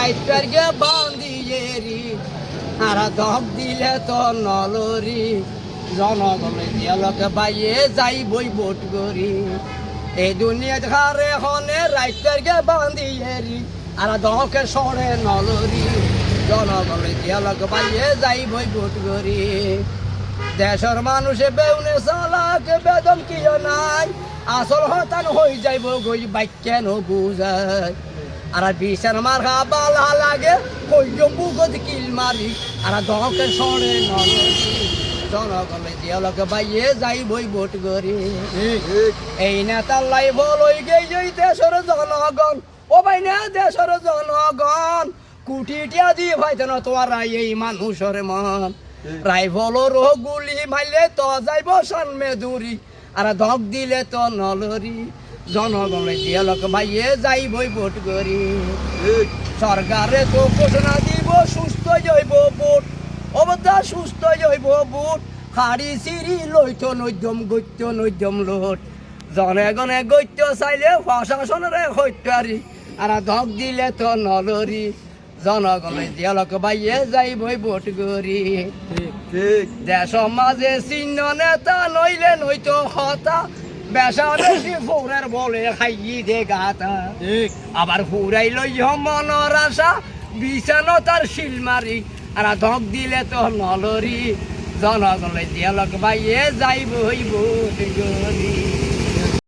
Writer গে বান্দিয়েরি আর দক দিলে তো নলরি জনগণে দিয়ালকে বাইয়ে যাইবই ভোট করি এই দুনিয়া ধারে হনে রাইটার গে বান্দিয়েরি আর দকে সরে নলরি জনগণে দিয়ালকে বাইয়ে যাইবই ভোট করি দেশের মানুষে বেউনে চালাকে বেদম কিয় নাই আসল হতান হয়ে যাইব গই বাক্যেন বুঝায় আর বিশার মারা বালা লাগে কইল বুগত কিল মারি আর দকে সরে নলরি জনগণে দিয়ালকে বাইয়ে যাইবই ভোট করি এই নেতার লাই বলই গেই দেশের জনগণ ও ভাই না দেশের জনগণ কুটিটিয়া দিয়ে ভাইতে না তোরা এই মানুষের মন রাইফলর গুলি মাইলে তো যাইব সামনে দূরি আর ধক দিলে তো নলরি জনগণে দিয়ালকে বাইয়ে যাইবই ভোট করি সরকারে তো ঘোষণা দিব সুস্থ জৈব ভোট অবদা সুস্থ জৈব ভোট হাড়ি সিঁড়ি লইত নৈদ্যম গৈত্য নৈদ্যম লোট জনগণে গৈত্য চাইলে প্রশাসনরে হত্যারি আর ধক দিলে তো নলরি জনগণে দিয়ালকে বাইয়ে যাইবই ভোট করি দেশ মাঝে চিহ্ন নেতা নইলে নইতো হতা বেসা বেশি ফোরের বলে খাইয়ে দে গাতা আবার ফুরাই লই মনের আশা বিছানো তার শিলমারি আর ধক দিলে তো নলরি জনগণে দিয়ালকে বাইয়ে যাইবই ভোট করি।